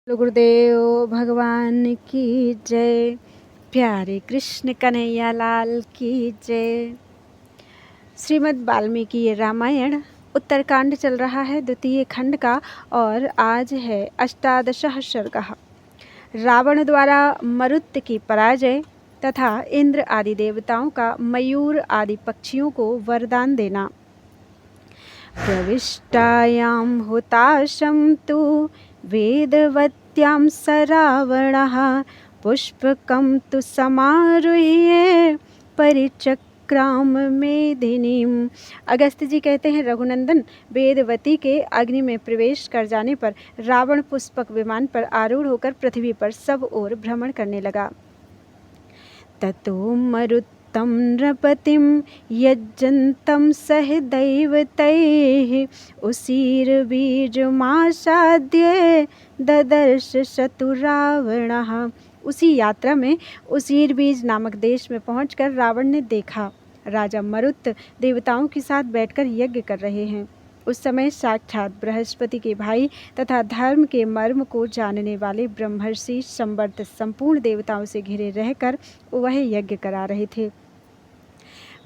गुरुदेव भगवान की जय। प्यारे कृष्ण कन्हैया लाल की जय। श्रीमद् वाल्मीकि रामायण उत्तरकांड चल रहा है, द्वितीय खंड का, और आज है अष्टादशः सर्गः। रावण द्वारा मरुत की पराजय तथा इंद्र आदि देवताओं का मयूर आदि पक्षियों को वरदान देना। प्रविष्टायां हुताशं तु वेदवत्यां स रावणः पुष्पकं तु समारुह्य परिचक्राम मेदिनीम। अगस्त्य जी कहते हैं, रघुनंदन, वेदवती के अग्नि में प्रवेश कर जाने पर रावण पुष्पक विमान पर आरूढ़ होकर पृथ्वी पर सब ओर भ्रमण करने लगा। ततो मरुत्तं नृपतिं यज्जन्तं सह दैवतैः उसीरबीजमासाद्य ददर्श शतुरावणः। उसी यात्रा में उसीर बीज नामक देश में पहुंचकर रावण ने देखा, राजा मरुत देवताओं के साथ बैठकर यज्ञ कर रहे हैं। उस समय साक्षात बृहस्पति के भाई तथा धर्म के मर्म को जानने वाले ब्रह्मर्षि संवर्त संपूर्ण देवताओं से घिरे रहकर वह यज्ञ करा रहे थे।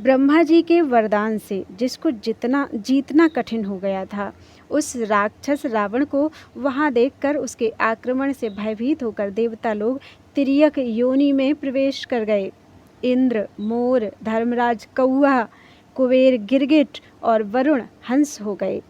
ब्रह्मा जी के वरदान से जिसको जीतना कठिन हो गया था, उस राक्षस रावण को वहां देखकर उसके आक्रमण से भयभीत होकर देवता लोग तिर्यक योनि में प्रवेश कर गए। इंद्र, मोर, धर्मराज कौआ, कुबेर गिरगिट और वरुण हंस हो गए।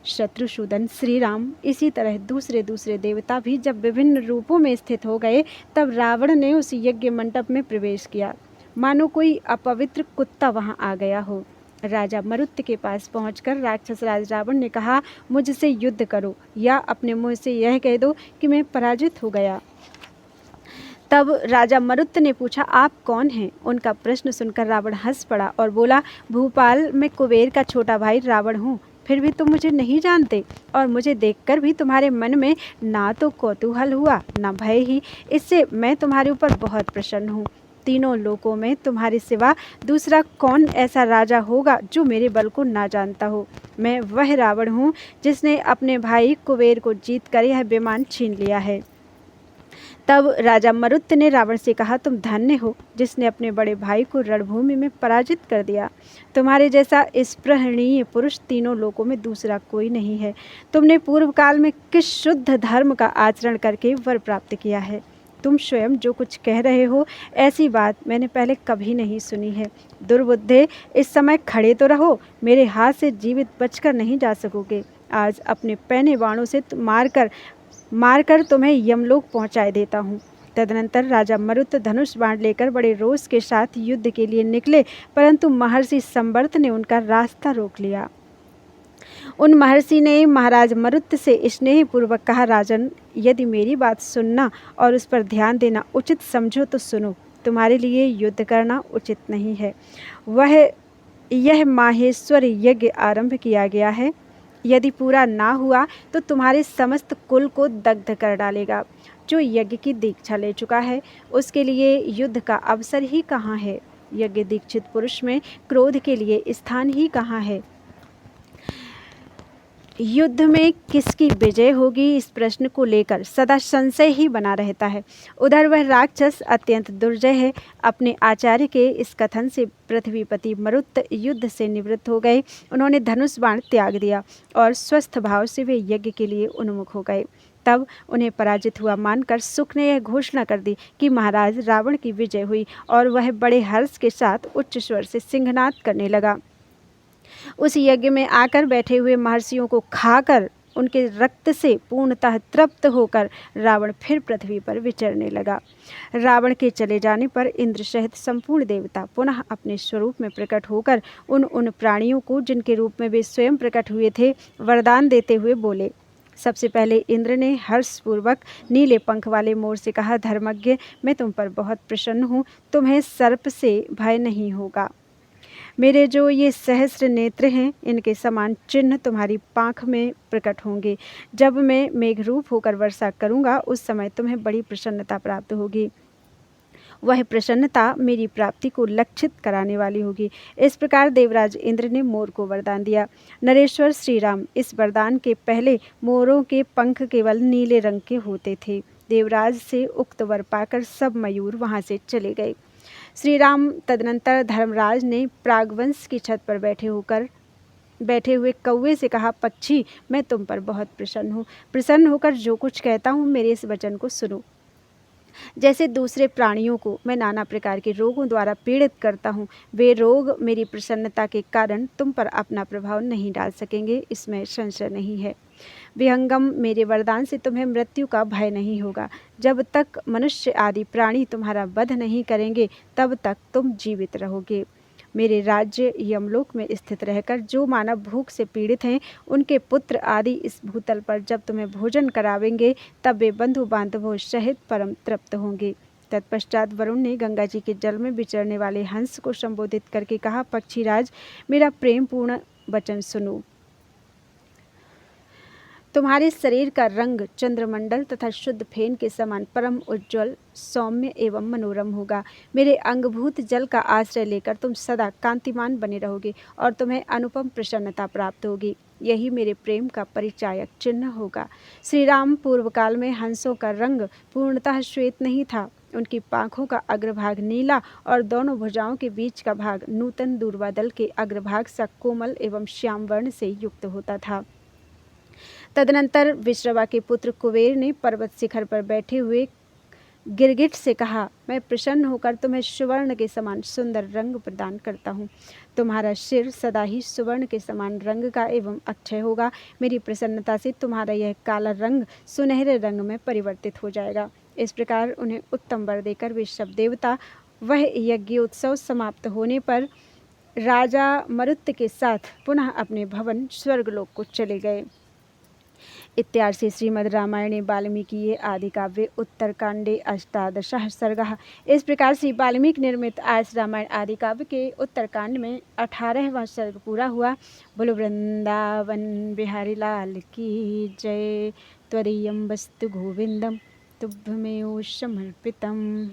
शत्रुसूदन, श्री राम, इसी तरह दूसरे दूसरे देवता भी जब विभिन्न रूपों में स्थित हो गए, तब रावण ने उस यज्ञ मंडप में प्रवेश किया, मानो कोई अपवित्र कुत्ता वहां आ गया हो। राजा मरुत के पास पहुंचकर राक्षस राज रावण ने कहा, मुझसे युद्ध करो या अपने मुंह से यह कह दो कि मैं पराजित हो गया। तब राजा मरुत ने पूछा, आप कौन हैं? उनका प्रश्न सुनकर रावण हंस पड़ा और बोला, भूपाल मैं कुबेर का छोटा भाई रावण हूँ। फिर भी तुम मुझे नहीं जानते, और मुझे देखकर भी तुम्हारे मन में ना तो कौतूहल हुआ ना भय ही। इससे मैं तुम्हारे ऊपर बहुत प्रसन्न हूँ। तीनों लोकों में तुम्हारे सिवा दूसरा कौन ऐसा राजा होगा जो मेरे बल को ना जानता हो? मैं वह रावण हूँ जिसने अपने भाई कुबेर को जीत कर यह विमान छीन लिया है। तब राजा मरुत ने रावण से कहा, तुम धन्य हो जिसने अपने बड़े भाई को रणभूमि में पराजित कर दिया। तुम्हारे जैसा स्पृहणीय पुरुष तीनों लोकों में दूसरा कोई नहीं है। तुमने पूर्व काल में किस शुद्ध धर्म का आचरण करके वर प्राप्त किया है? तुम स्वयं जो कुछ कह रहे हो, ऐसी बात मैंने पहले कभी नहीं सुनी है। दुर्बुद्धे, इस समय खड़े तो रहो, मेरे हाथ से जीवित बचकर नहीं जा सकोगे। आज अपने पैने बाणों से मारकर तुम्हें यमलोक पहुंचाए देता हूँ। तदनंतर राजा मरुत धनुष बाण लेकर बड़े रोष के साथ युद्ध के लिए निकले, परंतु महर्षि संवर्त ने उनका रास्ता रोक लिया। उन महर्षि ने महाराज मरुत से स्नेहपूर्वक कहा, राजन, यदि मेरी बात सुनना और उस पर ध्यान देना उचित समझो तो सुनो। तुम्हारे लिए युद्ध करना उचित नहीं है। यह माहेश्वर यज्ञ आरंभ किया गया है। यदि पूरा ना हुआ तो तुम्हारे समस्त कुल को दग्ध कर डालेगा। जो यज्ञ की दीक्षा ले चुका है, उसके लिए युद्ध का अवसर ही कहाँ है? यज्ञ दीक्षित पुरुष में क्रोध के लिए स्थान ही कहाँ है? युद्ध में किसकी विजय होगी, इस प्रश्न को लेकर सदा संशय ही बना रहता है। उधर वह राक्षस अत्यंत दुर्जय है। अपने आचार्य के इस कथन से पृथ्वीपति मरुत युद्ध से निवृत्त हो गए। उन्होंने धनुष बाण त्याग दिया और स्वस्थ भाव से वे यज्ञ के लिए उन्मुख हो गए। तब उन्हें पराजित हुआ मानकर सुख ने यह घोषणा कर दी कि महाराज रावण की विजय हुई, और वह बड़े हर्ष के साथ उच्च स्वर से सिंहनाद करने लगा। उस यज्ञ में आकर बैठे हुए महर्षियों को खाकर उनके रक्त से पूर्णतः तृप्त होकर रावण फिर पृथ्वी पर विचरने लगा। रावण के चले जाने पर इंद्र सहित संपूर्ण देवता पुनः अपने स्वरूप में प्रकट होकर उन प्राणियों को, जिनके रूप में वे स्वयं प्रकट हुए थे, वरदान देते हुए बोले। सबसे पहले इंद्र ने हर्षपूर्वक नीले पंख वाले मोर से कहा, धर्मज्ञ, मैं तुम पर बहुत प्रसन्न हूँ। तुम्हें सर्प से भय नहीं होगा। मेरे जो ये सहस्र नेत्र हैं, इनके समान चिन्ह तुम्हारी पाँख में प्रकट होंगे। जब मैं मेघरूप होकर वर्षा करूँगा, उस समय तुम्हें बड़ी प्रसन्नता प्राप्त होगी। वह प्रसन्नता मेरी प्राप्ति को लक्षित कराने वाली होगी। इस प्रकार देवराज इंद्र ने मोर को वरदान दिया। नरेश्वर श्री राम, इस वरदान के पहले मोरों के पंख केवल नीले रंग के होते थे। देवराज से उक्त वर पाकर सब मयूर वहां से चले गए। श्री राम तदनंतर धर्मराज ने प्रागवंश की छत पर बैठे हुए कौवे से कहा, पक्षी, मैं तुम पर बहुत प्रसन्न हूँ। प्रसन्न होकर जो कुछ कहता हूँ मेरे इस वचन को सुनो। जैसे दूसरे प्राणियों को मैं नाना प्रकार के रोगों द्वारा पीड़ित करता हूँ, वे रोग मेरी प्रसन्नता के कारण तुम पर अपना प्रभाव नहीं डाल सकेंगे, इसमें संशय नहीं है। विहंगम, मेरे वरदान से तुम्हें मृत्यु का भय नहीं होगा। जब तक मनुष्य आदि प्राणी तुम्हारा वध नहीं करेंगे तब तक तुम जीवित रहोगे। मेरे राज्य यमलोक में स्थित रहकर जो मानव भूख से पीड़ित हैं, उनके पुत्र आदि इस भूतल पर जब तुम्हें भोजन करावेंगे तब वे बंधु बांधवों सहित परम तृप्त होंगे। तत्पश्चात वरुण ने गंगा जी के जल में विचरने वाले हंस को संबोधित करके कहा, पक्षीराज, मेरा प्रेम पूर्ण वचन सुनो। तुम्हारे शरीर का रंग चंद्रमंडल तथा शुद्ध फेन के समान परम उज्ज्वल, सौम्य एवं मनोरम होगा। मेरे अंगभूत जल का आश्रय लेकर तुम सदा कांतिमान बने रहोगे और तुम्हें अनुपम प्रसन्नता प्राप्त होगी। यही मेरे प्रेम का परिचायक चिन्ह होगा। श्री राम, पूर्व काल में हंसों का रंग पूर्णतः श्वेत नहीं था। उनकी पाँखों का अग्रभाग नीला और दोनों भुजाओं के बीच का भाग नूतन दूर्वादल के अग्रभाग सा कोमल एवं श्याम वर्ण से युक्त होता था। तदनंतर विश्रवा के पुत्र कुबेर ने पर्वत शिखर पर बैठे हुए गिरगिट से कहा, मैं प्रसन्न होकर तुम्हें सुवर्ण के समान सुंदर रंग प्रदान करता हूँ। तुम्हारा सिर सदा ही सुवर्ण के समान रंग का एवं अक्षय होगा। मेरी प्रसन्नता से तुम्हारा यह काला रंग सुनहरे रंग में परिवर्तित हो जाएगा। इस प्रकार उन्हें उत्तम वर देकर वे सब देवता वह यज्ञोत्सव समाप्त होने पर राजा मरुत के साथ पुनः अपने भवन स्वर्गलोक को चले गए। इत्यार्षे श्रीमद् रामायणे वाल्मीकि आदि काव्ये उत्तरकांडे अष्टादशः सर्गः। इस प्रकार से वाल्मीकि निर्मित आर्ष रामायण आदि काव्य के उत्तरकांड में 18वां सर्ग पूरा हुआ। बोलो वृंदावन बिहारी लाल की जय। त्वदीयं वस्तु गोविंदम तुभ्यमेव समर्पितम्।